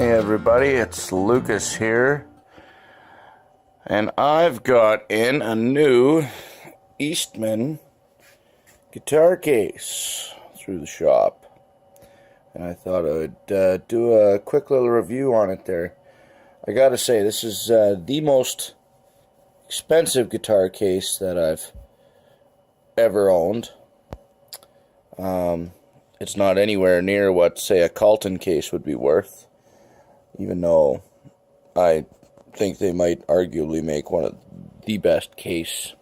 Hey everybody, it's Lucas here, and I've got in a new Eastman guitar case through the shop, and I thought I'd do a quick little review on it there. I gotta say, this is the most expensive guitar case that I've ever owned. It's not anywhere near what, say, a Carlton case would be worth, even though I think they might arguably make one of the best case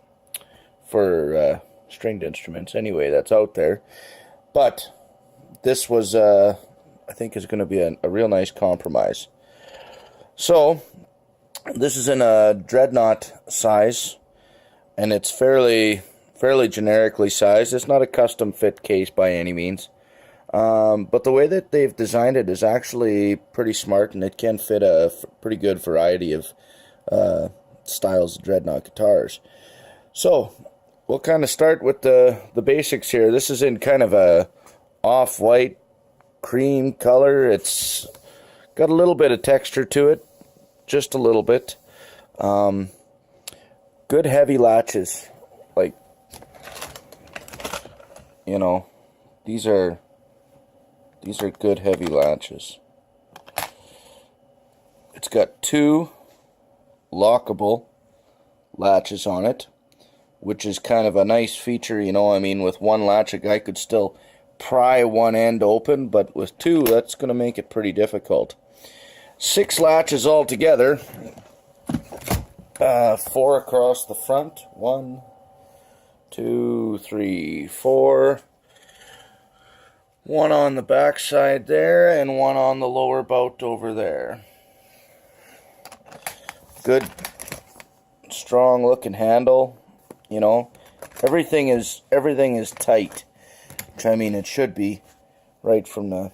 for stringed instruments anyway that's out there. But this was, I think, is going to be a real nice compromise. So, this is in a dreadnought size, and it's fairly generically sized. It's not a custom fit case by any means. But the way that they've designed it is actually pretty smart, and it can fit a pretty good variety of styles of dreadnought guitars. So, we'll kind of start with the basics here. This is in kind of a off-white cream color. It's got a little bit of texture to it, just a little bit. Good heavy latches, like, you know, these are good heavy latches. It's got two lockable latches on it, which is kind of a nice feature, you know. I mean, with one latch a guy could still pry one end open, but with two, that's going to make it pretty difficult. 6 latches altogether, 4 across the front. 1, 2, 3, 4. 1 on the back side there, and 1 on the lower bout over there. Good, strong looking handle. You know, everything is tight, which, I mean, it should be right from the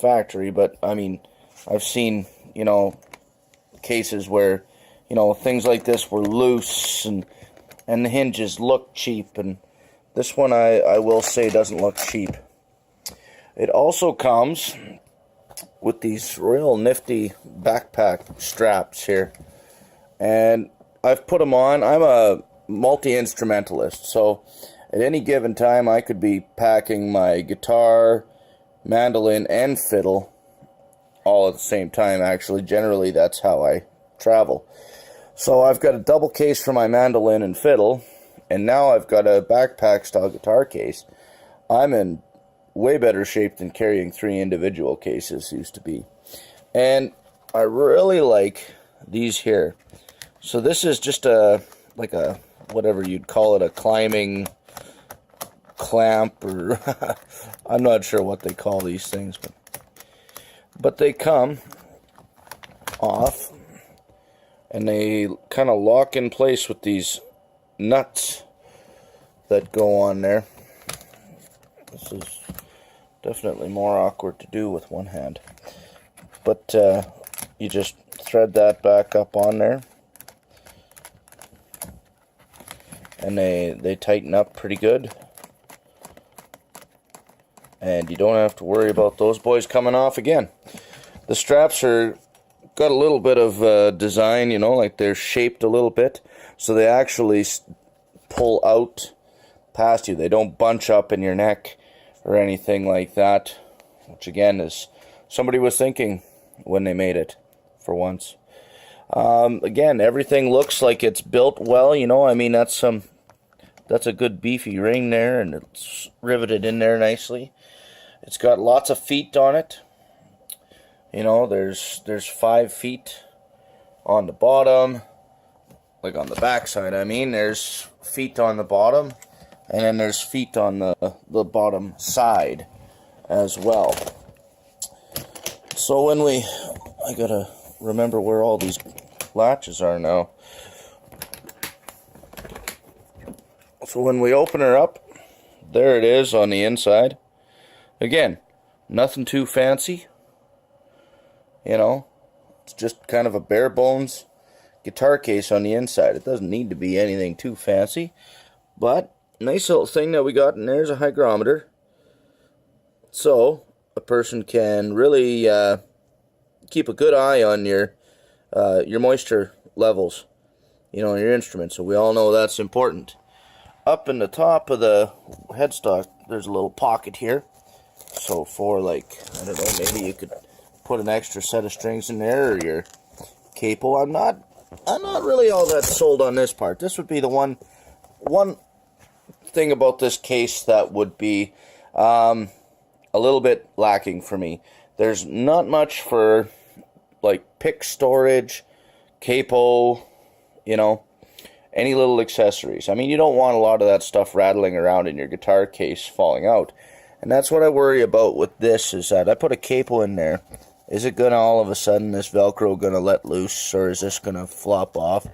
factory. But I mean, I've seen, you know, cases where, you know, things like this were loose and the hinges look cheap, and this one I will say doesn't look cheap. It also comes with these real nifty backpack straps here, and I've put them on. I'm a multi-instrumentalist, so at any given time I could be packing my guitar, mandolin, and fiddle all at the same time. Actually, generally that's how I travel. So I've got a double case for my mandolin and fiddle, and now I've got a backpack style guitar case. I'm in way better shape than carrying 3 individual cases used to be. And I really like these here. So this is just like a, whatever you'd call it, a climbing clamp, or I'm not sure what they call these things, but they come off and they kind of lock in place with these nuts that go on there. This is definitely more awkward to do with one hand, but you just thread that back up on there, and they tighten up pretty good, and you don't have to worry about those boys coming off again. The straps are got a little bit of design, you know, like they're shaped a little bit, so they actually pull out past you. They don't bunch up in your neck or anything like that, which again is somebody was thinking when they made it for once. Again, everything looks like it's built well, you know. I mean, that's a good beefy ring there, and it's riveted in there nicely. It's got lots of feet on it. You know, there's 5 feet on the bottom, like on the back side. I mean, there's feet on the bottom, and then there's feet on the bottom side as well. So I gotta remember where all these latches are now. So when we open her up, there it is on the inside. Again, nothing too fancy. You know, it's just kind of a bare bones guitar case on the inside. It doesn't need to be anything too fancy, but nice little thing that we got, and there's a hygrometer. So a person can really keep a good eye on your moisture levels, you know, in your instrument. So we all know that's important. Up in the top of the headstock, there's a little pocket here. So for, like, I don't know, maybe you could put an extra set of strings in there, or your capo. I'm not really all that sold on this part. This would be the one thing about this case that would be a little bit lacking for me. There's not much for, like, pick storage, capo, you know, any little accessories. I mean, you don't want a lot of that stuff rattling around in your guitar case falling out. And that's what I worry about with this, is that I put a capo in there. Is it going to all of a sudden, this Velcro going to let loose, or is this going to flop off?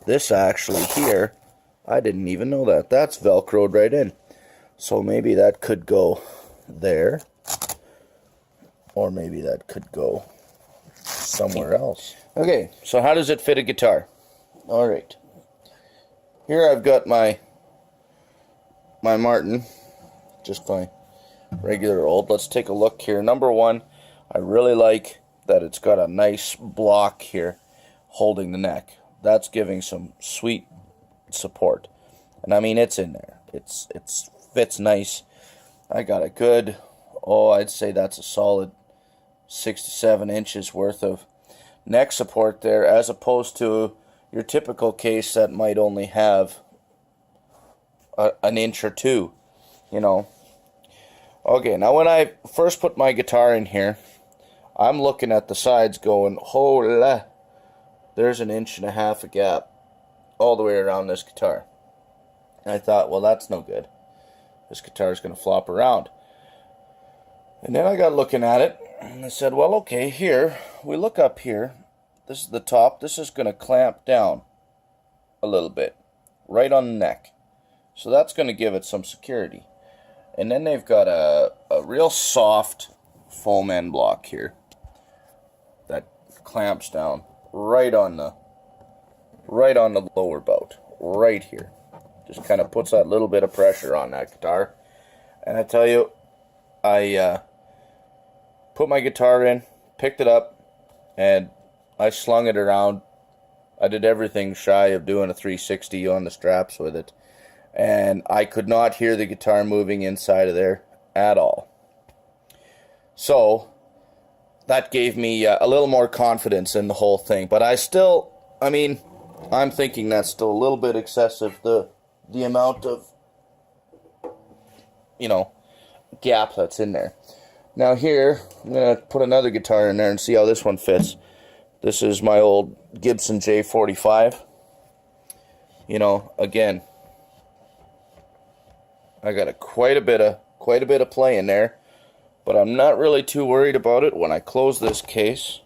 This actually here, I didn't even know that. That's Velcroed right in. So maybe that could go there, or maybe that could go somewhere else. Okay, so how does it fit a guitar? All right. Here I've got my Martin, just my regular old. Let's take a look here. Number one, I really like that it's got a nice block here holding the neck. That's giving some sweet support. And I mean, it's in there. It fits nice. I got a good, I'd say that's a solid 6 to 7 inches worth of neck support there, as opposed to your typical case that might only have an inch or two, you know. Okay, now when I first put my guitar in here, I'm looking at the sides going, hola, there's an 1.5 inches of gap all the way around this guitar. And I thought, well, that's no good. This guitar is going to flop around. And then I got looking at it, and I said, well, okay, here, we look up here. This is the top. This is going to clamp down a little bit, right on the neck. So that's going to give it some security. And then they've got a real soft foam end block here that clamps down right on the lower bout, right here. Just kind of puts that little bit of pressure on that guitar. And I tell you, I put my guitar in, picked it up, and I slung it around. I did everything shy of doing a 360 on the straps with it. And I could not hear the guitar moving inside of there at all. So that gave me a little more confidence in the whole thing. But I'm thinking that's still a little bit excessive, the amount of, you know, gap that's in there. Now here, I'm going to put another guitar in there and see how this one fits. This is my old Gibson J 45. You know, again, I got quite a bit of play in there, but I'm not really too worried about it. When I close this case,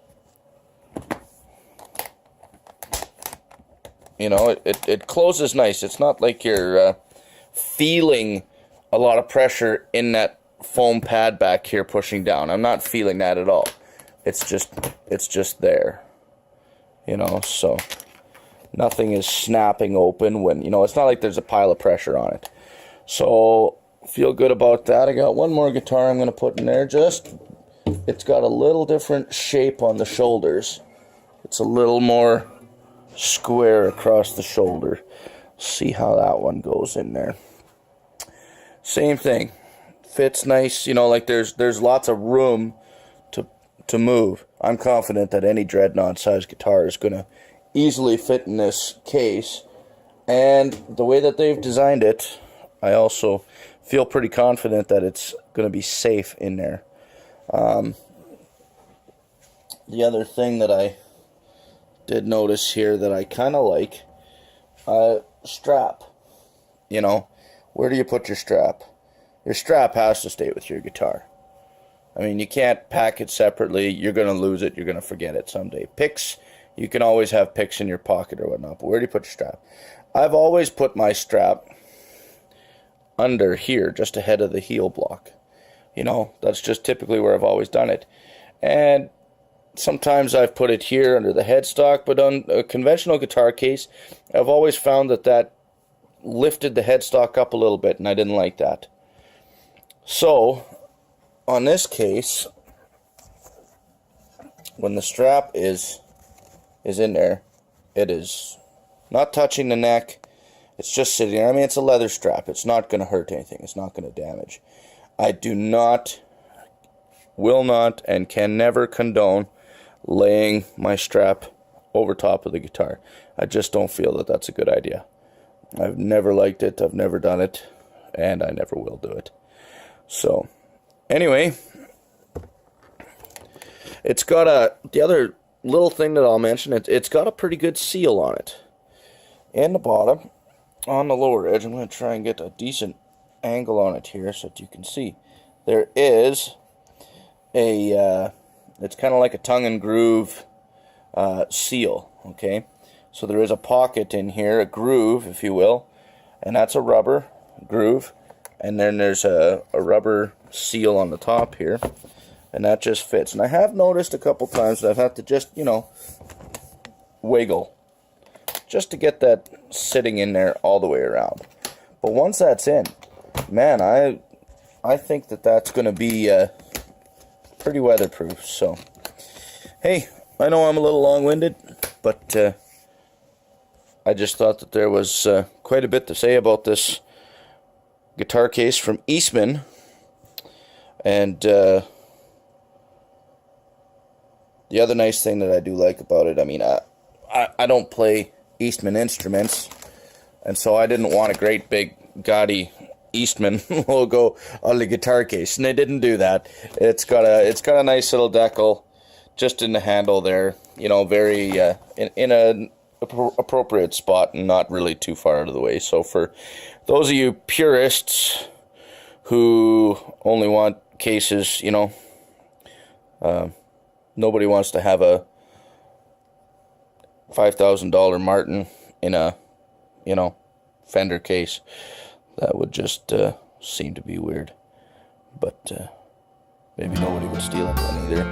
you know, it closes nice. It's not like you're feeling a lot of pressure in that foam pad back here pushing down. I'm not feeling that at all. It's just there, you know, so nothing is snapping open when, you know, it's not like there's a pile of pressure on it. So feel good about that. I got one more guitar I'm going to put in there. It's got a little different shape on the shoulders. It's a little more square across the shoulder. See how that one goes in there. Same thing. Fits nice, you know, like there's lots of room to move. I'm confident that any dreadnought size guitar is going to easily fit in this case. And the way that they've designed it, I also feel pretty confident that it's going to be safe in there. The other thing that I did notice here that I kind of like, strap. You know, where do you put your strap? Your strap has to stay with your guitar. I mean, you can't pack it separately. You're going to lose it. You're going to forget it someday. Picks, you can always have picks in your pocket or whatnot, but where do you put your strap? I've always put my strap under here, just ahead of the heel block. You know, that's just typically where I've always done it. And sometimes I've put it here under the headstock, but on a conventional guitar case, I've always found that lifted the headstock up a little bit, and I didn't like that. So, on this case, when the strap is in there, it is not touching the neck. It's just sitting there. I mean, it's a leather strap. It's not going to hurt anything. It's not going to damage. I do not, will not, and can never condone laying my strap over top of the guitar. I just don't feel that that's a good idea. I've never liked it. I've never done it, and I never will do it. So, anyway, it's got the other little thing that I'll mention, it's got a pretty good seal on it. In the bottom, on the lower edge, I'm going to try and get a decent angle on it here so that you can see. There is it's kind of like a tongue and groove seal, okay? So there is a pocket in here, a groove, if you will, and that's a rubber groove. And then there's a rubber seal on the top here, and that just fits. And I have noticed a couple times that I've had to just, wiggle, just to get that sitting in there all the way around. But once that's in, man, I think that that's going to be pretty weatherproof. So, hey, I know I'm a little long-winded, but I just thought that there was quite a bit to say about this guitar case from Eastman. And the other nice thing that I do like about it, I mean, I don't play Eastman instruments, and so I didn't want a great big gaudy Eastman logo on the guitar case, and they didn't do that. It's got a nice little decal just in the handle there, very in an appropriate spot and not really too far out of the way. So for those of you purists who only want cases, nobody wants to have a $5,000 Martin in a Fender case. That would just seem to be weird. But maybe nobody would steal it then either.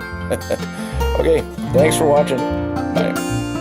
Okay, thanks for watching. Bye.